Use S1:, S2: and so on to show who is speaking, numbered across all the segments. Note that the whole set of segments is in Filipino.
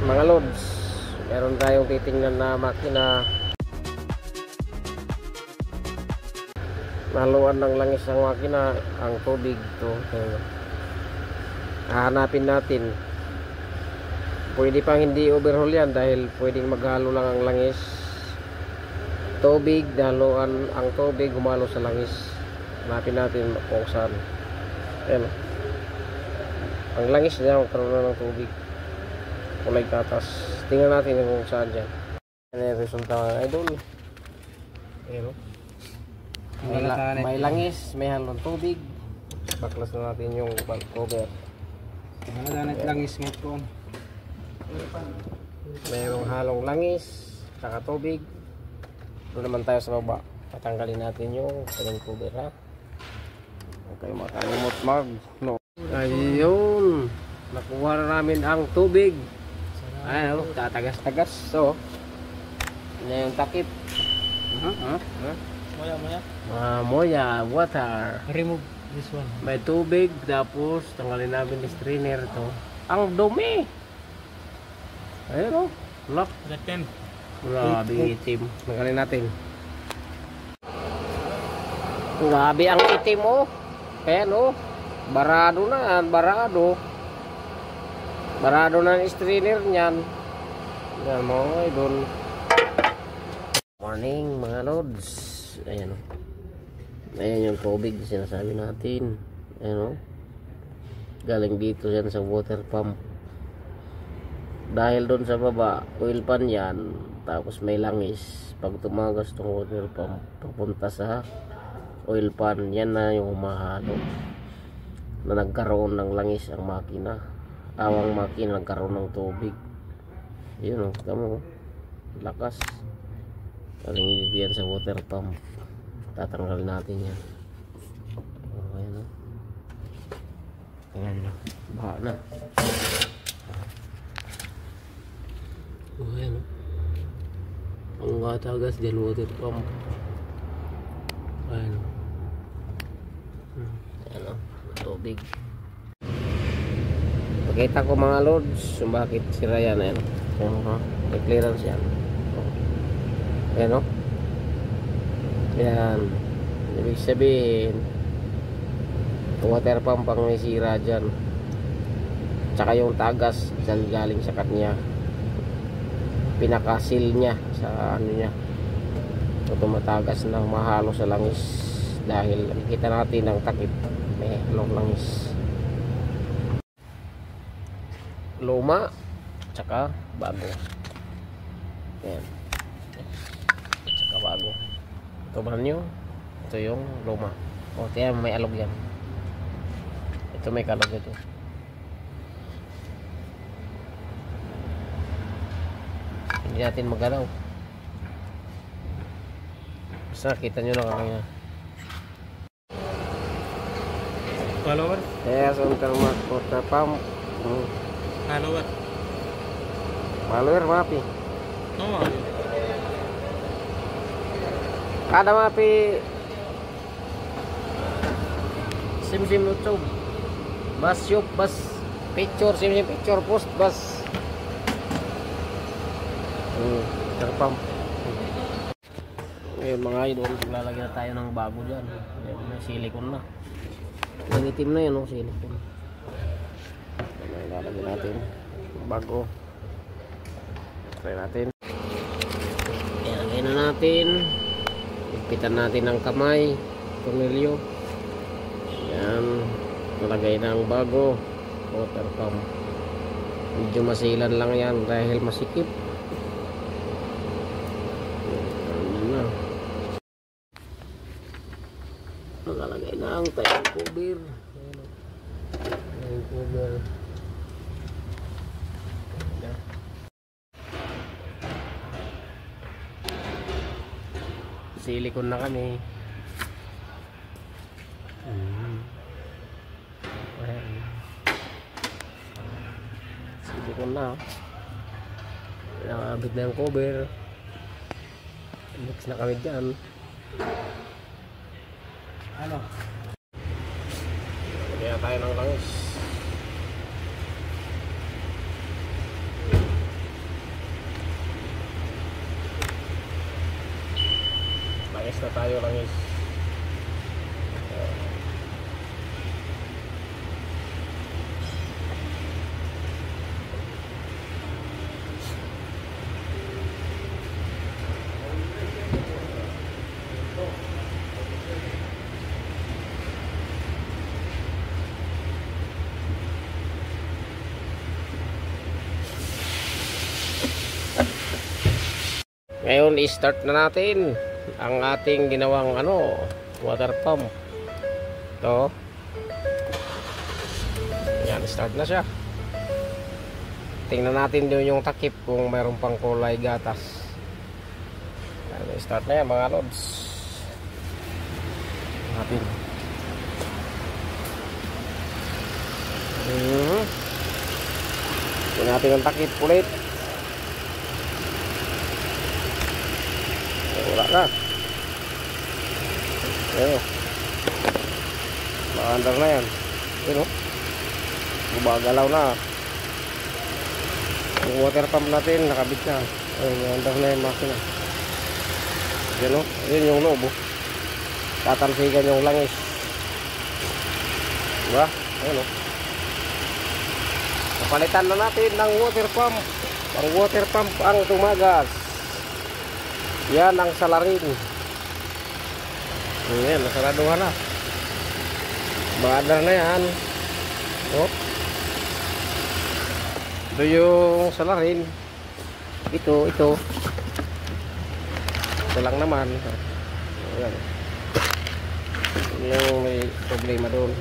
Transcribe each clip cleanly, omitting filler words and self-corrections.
S1: Mga lods, meron tayong titingnan na makina. Naluan ng langis ang makina, ang tubig to. Hahanapin natin. Pwede pang hindi overhaul yan dahil pwedeng maghalo lang ang langis, tubig, daluan ang tubig humalo sa langis. Hanapin natin kung saan. Ayan. Ang langis niya magkaroon na ng tubig, kulay tatas. Tingnan natin kung saan dyan. Ano yung resulta mga idol. Ayan. May langis, may halong tubig. Baklas na natin yung cover.
S2: Ganit langis ngayon ko.
S1: Mayroong halong langis saka tubig. Doon naman tayo sa baba. Tatanggalin natin yung kanyang cover, ha. Okay, makalimot no. Ayun, nakuha na namin ang tubig. Ayun, tatagas-tagas. So yan yung takip. Moya water.
S2: Remove this one.
S1: May tubig, tapos tanggalin namin yung strainer to. Ang dumi. Ayun, lock.
S2: Second.
S1: Grabe itim. Tanggalin natin. Grabe ang itim, oh. Kaya no, barado na yan, barado na ang strainer niyan. Yan mo, idol. Morning mga lods. Ayan, oh. Ayan yung tubig sinasabi natin. Ayan, oh. Galing dito yan sa water pump. Dahil doon sa baba, oil pan yan. Tapos may langis. Pag tumagas tong water pump, papunta sa oil pan, yan na yung humahalo na nagkaroon ng langis ang makina. Awang makina nagkaroon ng tubig. Yun, oh, tama, oh. Lakas. Galing dito yan sa water pump. Tatanggalin natin yan. Oh, ayan, oh. Ayan, oh. Baha na. Oh, ayan, oh. Ang katagas dyan water pump. Ayan, oh. Ayan, oh. Tubig. Pakita ko mga lods kung bakit sira yan. Ayan, oh. May clearance yan. Ayan, oh. Ayan. Ibig sabihin water pump ang may sira dyan. Tsaka yung tagas dyan galing sa kanya, pinakasil niya sa ano niya, so tumatagas na mahalo sa langis. Dahil nakikita natin ang takip, may halong langis. Luma tsaka bago. Ayan, tsaka bago. Ito ba nyo? Ito yung luma. O tiyan, may alog yan. Ito may kalog ito. Hindi natin magalaw. Basta kita nyo na kanina.
S2: Follower?
S1: Yes, untuk water pump.
S2: Follower.
S1: Follower mapi.
S2: Oh.
S1: Kada mapi sim YouTube. Bas yup, bas picture, sim picture post bas. Water pump. Ngayon mga idol, lalagyan na tayo ng bago dyan. May silicone na. Yung itim na yan, oh, silicone. Lalagyan natin bago. Try natin. Ilagay na natin. Ipitan natin ang kamay, tornilyo. Yan. Nalagay na ang bago water pump. Medyo masilan lang yan dahil masikip. Nakalagay na ang tayong cover. Tayong cover. Silicone na kami. Silicone na. Nakabit na yung cover. Mix na kami dyan.
S2: Ano?
S1: Kaya tayo ng langis. na tayo langis. Ngayon i-start na natin ang ating ginawang water pump. Ito. Yan, start na siya. Tingnan natin din yung takip kung mayroon pang kulay gatas. Yan, start na yan mga lods. Natin. Tingnan natin ang takip ulit. Wala na. Ayan o. Makaandar na yan. Ayan o. Gumagalaw na. Yung water pump natin nakabit na. Ayan, makaandar na yung makina. Ayan o. Ayan yung loob o. Tatalsikan yung langis. Diba? Ayan o. Napalitan na natin ng water pump. Ang water pump ang tumagas. Yan ang salarin. Ayan, nasaraduhan na. Maadar na yan. Oh. Ito yung salarin. Ito. Ito lang naman. Ayan. Yung may problema doon.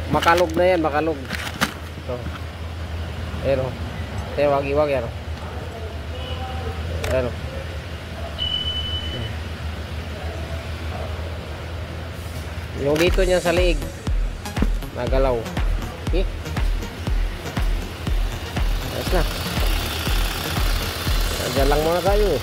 S1: Makalog na yan, makalog. Ito. Ayan o. Ayan, wag-iwag yan o. Ayan o. Yung dito niya sa liig nagalaw. Okay? Ayos na. Diyan lang muna tayo.